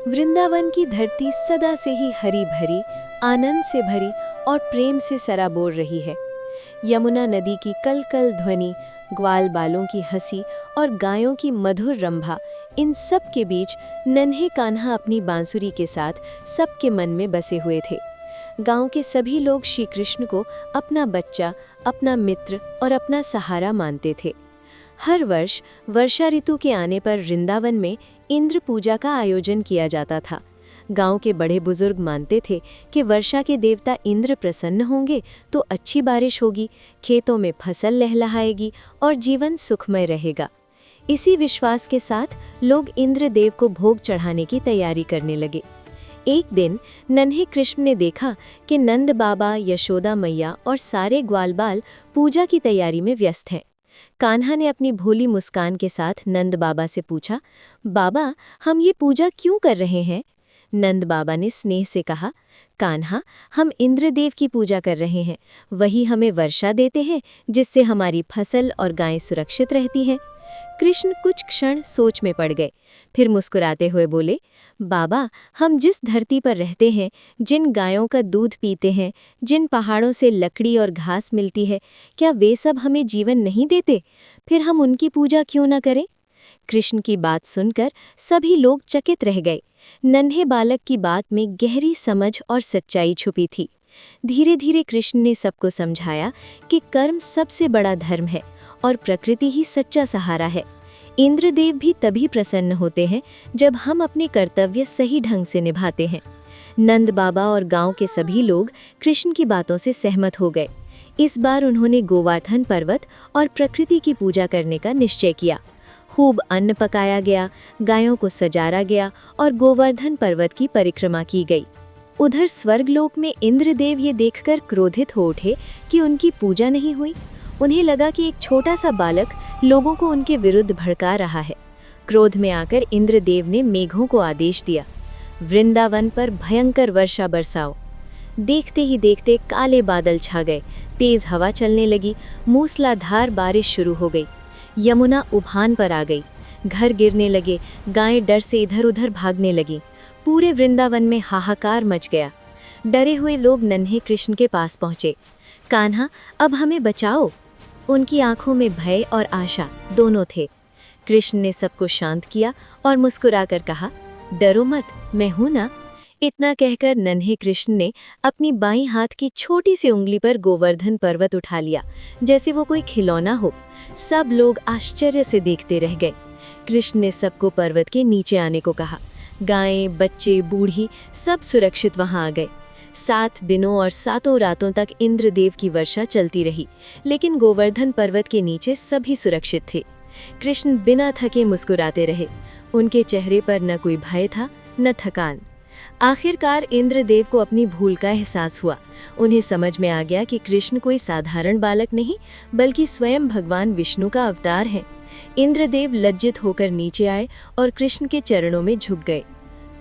वृंदावन की धरती सदा से ही हरी भरी, आनंद से भरी और प्रेम से सराबोर रही है। यमुना नदी की कल कल ध्वनि, ग्वाल बालों की हंसी और गायों की मधुर रंभा, इन सब के बीच नन्हे कान्हा अपनी बांसुरी के साथ सबके मन में बसे हुए थे। गांव के सभी लोग श्री कृष्ण को अपना बच्चा, अपना मित्र और अपना सहारा मानते थे। हर वर्ष वर्षा ऋतु के आने पर वृंदावन में इंद्र पूजा का आयोजन किया जाता था। गांव के बड़े बुजुर्ग मानते थे कि वर्षा के देवता इंद्र प्रसन्न होंगे तो अच्छी बारिश होगी, खेतों में फसल लहलहाएगी और जीवन सुखमय रहेगा। इसी विश्वास के साथ लोग इंद्र देव को भोग चढ़ाने की तैयारी करने लगे। एक दिन नन्हे कृष्ण ने देखा कि नंद बाबा, यशोदा मैया और सारे ग्वालबाल पूजा की तैयारी में व्यस्त हैं। कान्हा ने अपनी भोली मुस्कान के साथ नंद बाबा से पूछा, बाबा, हम ये पूजा क्यों कर रहे हैं? नंद बाबा ने स्नेह से कहा, कान्हा, हम इंद्रदेव की पूजा कर रहे हैं। वही हमें वर्षा देते हैं, जिससे हमारी फसल और गायें सुरक्षित रहती हैं। कृष्ण कुछ क्षण सोच में पड़ गए, फिर मुस्कुराते हुए बोले, बाबा, हम जिस धरती पर रहते हैं, जिन गायों का दूध पीते हैं, जिन पहाड़ों से लकड़ी और घास मिलती है, क्या वे सब हमें जीवन नहीं देते? फिर हम उनकी पूजा क्यों न करें? कृष्ण की बात सुनकर सभी लोग चकित रह गए। नन्हे बालक की बात में गहरी समझ और सच्चाई छुपी थी। धीरे धीरे कृष्ण ने सबको समझाया कि कर्म सबसे बड़ा धर्म है और प्रकृति ही सच्चा सहारा है। इंद्रदेव भी तभी प्रसन्न होते हैं जब हम अपने कर्तव्य सही ढंग से निभाते हैं। नंद बाबा और गांव के सभी लोग कृष्ण की बातों से सहमत हो गए। इस बार उन्होंने गोवर्धन पर्वत और प्रकृति की पूजा करने का निश्चय किया। खूब अन्न पकाया गया, गायों को सजारा गया और गोवर्धन पर्वत की परिक्रमा की गई। उधर स्वर्गलोक में इंद्रदेव ये देखकर क्रोधित हो उठे कि उनकी पूजा नहीं हुई। उन्हें लगा कि एक छोटा सा बालक लोगों को उनके विरुद्ध भड़का रहा है। क्रोध में आकर इंद्रदेव ने मेघों को आदेश दिया, वृंदावन पर भयंकर वर्षा बरसाओ। देखते ही देखते काले बादल छा गए, तेज हवा चलने लगी, मूसलाधार बारिश शुरू हो गई। यमुना उफान पर आ गई, घर गिरने लगे, गायें डर से इधर उधर भागने लगीं। पूरे वृंदावन में हाहाकार मच गया। डरे हुए लोग नन्हे कृष्ण के पास पहुंचे। कान्हा, अब हमें बचाओ। उनकी आंखों में भय और आशा दोनों थे। कृष्ण ने सबको शांत किया और मुस्कुराकर कहा, डरो मत, मैं हूं ना। इतना कहकर नन्हे कृष्ण ने अपनी बाईं हाथ की छोटी सी उंगली पर गोवर्धन पर्वत उठा लिया, जैसे वो कोई खिलौना हो। सब लोग आश्चर्य से देखते रह गए। कृष्ण ने सबको पर्वत के नीचे आने को कहा। गायें, बच्चे, बूढ़ी सब सुरक्षित वहां आ गए। 7 दिनों और 7 रातों तक इंद्रदेव की वर्षा चलती रही, लेकिन गोवर्धन पर्वत के नीचे सभी सुरक्षित थे। कृष्ण बिना थके मुस्कुराते रहे। उनके चेहरे पर न कोई भय था, न थकान। आखिरकार इंद्रदेव को अपनी भूल का एहसास हुआ। उन्हें समझ में आ गया कि कृष्ण कोई साधारण बालक नहीं, बल्कि स्वयं भगवान विष्णु का अवतार है। इंद्रदेव लज्जित होकर नीचे आए और कृष्ण के चरणों में झुक गए।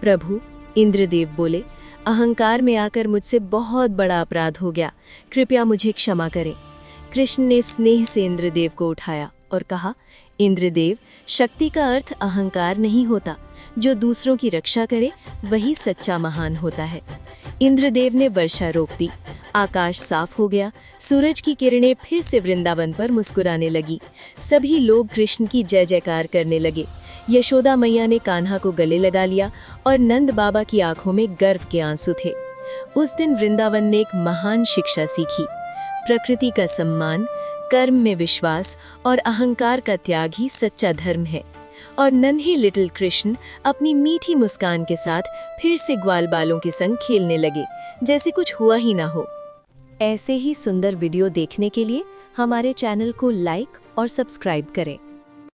प्रभु, इंद्रदेव बोले, अहंकार में आकर मुझसे बहुत बड़ा अपराध हो गया, कृपया मुझे क्षमा करें। कृष्ण ने स्नेह से इंद्रदेव को उठाया और कहा, इंद्रदेव, शक्ति का अर्थ अहंकार नहीं होता। जो दूसरों की रक्षा करे वही सच्चा महान होता है। इंद्रदेव ने वर्षा रोक दी, आकाश साफ हो गया, सूरज की किरणें फिर से वृंदावन पर मुस्कुराने लगी। सभी लोग कृष्ण की जय जयकार करने लगे। यशोदा मैया ने कान्हा को गले लगा लिया और नंद बाबा की आंखों में गर्व के आंसू थे। उस दिन वृंदावन ने एक महान शिक्षा सीखी, प्रकृति का सम्मान, कर्म में विश्वास और अहंकार का त्याग ही सच्चा धर्म है। और नन्हे लिटिल कृष्ण अपनी मीठी मुस्कान के साथ फिर से ग्वाल बालों के संग खेलने लगे, जैसे कुछ हुआ ही ना हो। ऐसे ही सुंदर वीडियो देखने के लिए हमारे चैनल को लाइक और सब्सक्राइब करें।